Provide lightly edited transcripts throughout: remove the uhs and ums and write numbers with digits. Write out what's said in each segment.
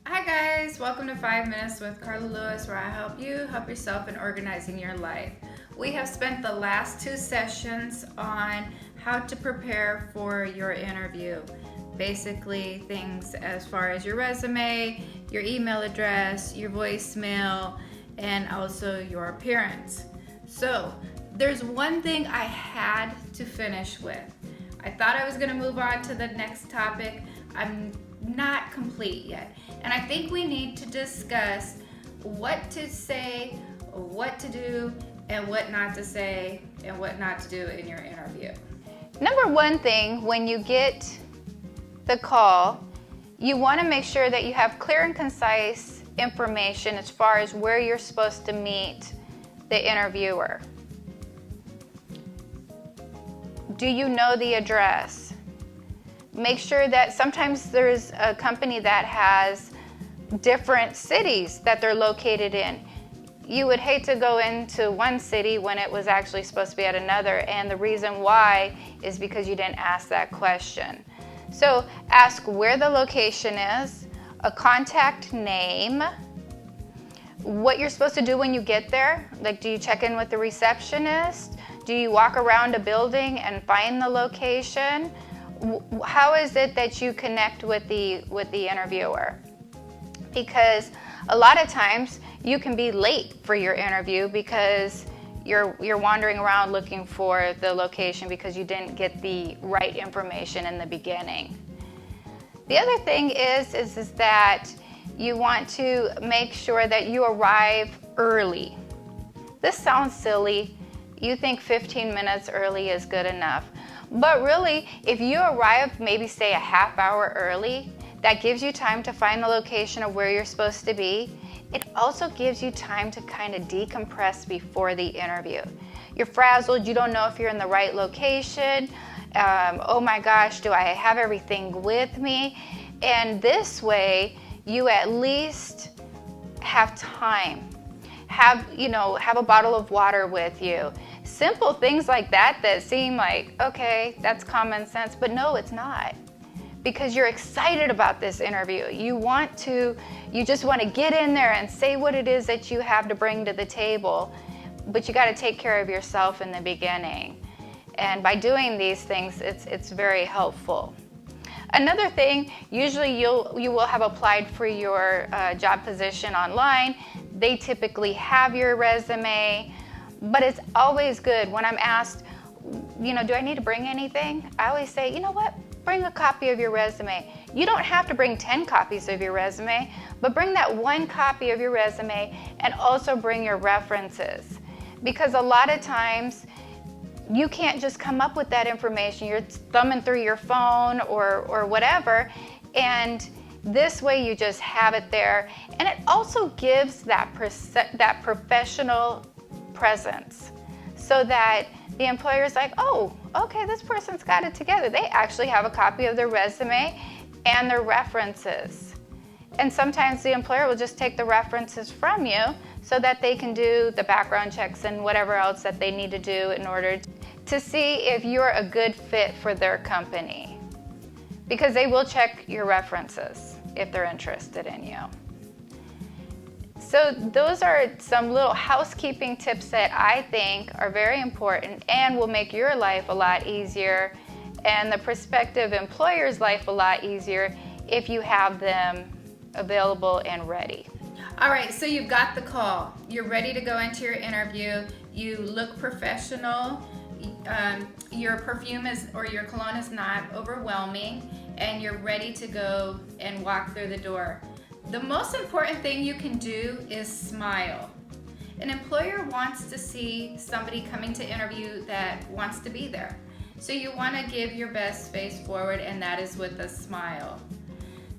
Hi guys, welcome to 5 Minutes with Carla Lewis, where I help you help yourself in organizing your life. We have spent the last two sessions on how to prepare for your interview. Basically, things as far as your resume, your email address, your voicemail, and also your appearance. So, there's one thing I had to finish with. I thought I was going to move on to the next topic. I'm not complete yet. And I think we need to discuss what to say, what to do, and what not to say, and what not to do in your interview. Number one thing, when you get the call, you want to make sure that you have clear and concise information as far as where you're supposed to meet the interviewer. Do you know the address? Make sure that sometimes there's a company that has different cities that they're located in. You would hate to go into one city when it was actually supposed to be at another, and the reason why is because you didn't ask that question. So ask where the location is, a contact name, what you're supposed to do when you get there. Like, do you check in with the receptionist? Do you walk around a building and find the location? How is it that you connect with the interviewer? Because a lot of times you can be late for your interview because you're wandering around looking for the location because you didn't get the right information in the beginning. The other thing is that you want to make sure that you arrive early. This sounds silly. You think 15 minutes early is good enough. But really, if you arrive maybe say a half hour early, that gives you time to find the location of where you're supposed to be. It also gives you time to kind of decompress before the interview. You're frazzled, you don't know if you're in the right location. Oh my gosh, do I have everything with me? And this way, you at least have time. Have a bottle of water with you. Simple things like that seem like, okay, that's common sense, but no, it's not. Because you're excited about this interview. You just want to get in there and say what it is that you have to bring to the table, but you got to take care of yourself in the beginning. And by doing these things, it's very helpful. Another thing, usually you will have applied for your job position online. They typically have your resume, but it's always good when I'm asked, do I need to bring anything? I always say, you know what? Bring a copy of your resume. You don't have to bring 10 copies of your resume, but bring that one copy of your resume and also bring your references. Because a lot of times, you can't just come up with that information. You're thumbing through your phone or whatever, and this way you just have it there. And it also gives that professional presence so that the employer is like, oh, okay, this person's got it together. They actually have a copy of their resume and their references. And sometimes the employer will just take the references from you so that they can do the background checks and whatever else that they need to do in order to see if you're a good fit for their company. Because they will check your references if they're interested in you. So those are some little housekeeping tips that I think are very important and will make your life a lot easier and the prospective employer's life a lot easier if you have them available and ready. All right, so you've got the call. You're ready to go into your interview. You look professional. Your perfume or your cologne is not overwhelming, and you're ready to go and walk through the door. The most important thing you can do is smile. An employer wants to see somebody coming to interview that wants to be there. So you want to give your best face forward, and that is with a smile.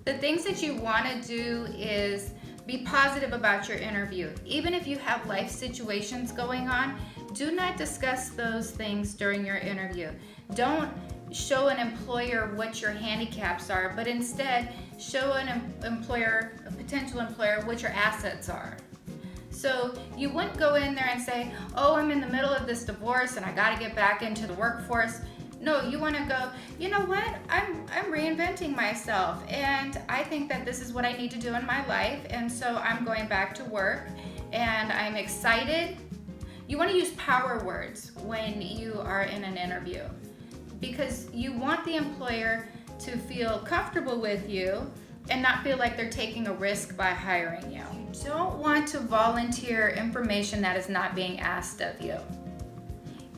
The things that you want to do is be positive about your interview. Even if you have life situations going on, do not discuss those things during your interview. Don't show an employer what your handicaps are, but instead show a potential employer, what your assets are. So you wouldn't go in there and say, oh, I'm in the middle of this divorce and I got to get back into the workforce. No, you want to go, you know what? I'm reinventing myself, and I think that this is what I need to do in my life, and so I'm going back to work, and I'm excited. You want to use power words when you are in an interview, because you want the employer to feel comfortable with you and not feel like they're taking a risk by hiring you. You don't want to volunteer information that is not being asked of you.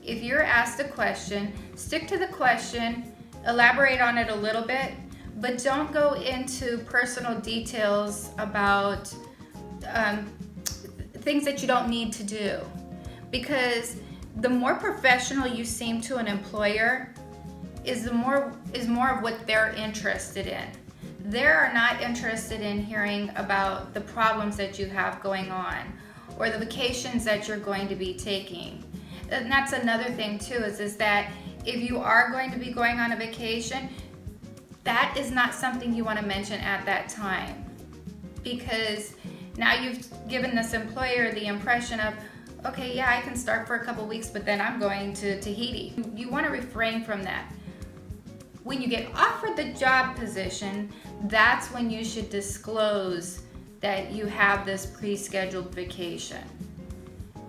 If you're asked a question, stick to the question, elaborate on it a little bit, but don't go into personal details about things that you don't need to do. Because the more professional you seem to an employer is more of what they're interested in. They are not interested in hearing about the problems that you have going on or the vacations that you're going to be taking. And that's another thing too, is that if you are going to be going on a vacation, that is not something you want to mention at that time, because now you've given this employer the impression of, okay, yeah, I can start for a couple weeks, but then I'm going to Tahiti. You want to refrain from that. When you get offered the job position, that's when you should disclose that you have this pre-scheduled vacation.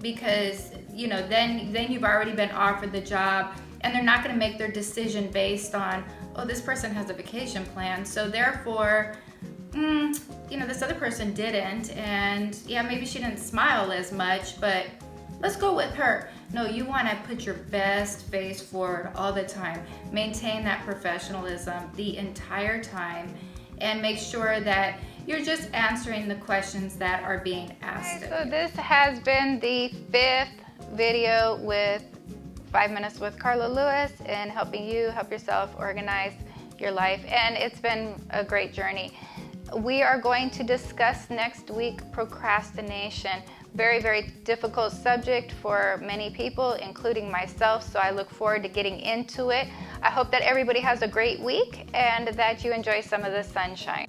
Because, then you've already been offered the job, and they're not going to make their decision based on, oh, this person has a vacation plan, so therefore, this other person didn't, and yeah, maybe she didn't smile as much, but let's go with her. No, you want to put your best face forward all the time. Maintain that professionalism the entire time, and make sure that you're just answering the questions that are being asked of you. So this has been the 5th video with 5 Minutes with Carla Lewis in helping you help yourself organize your life, and it's been a great journey. We are going to discuss next week procrastination. Very, very difficult subject for many people, including myself, so I look forward to getting into it. I hope that everybody has a great week and that you enjoy some of the sunshine.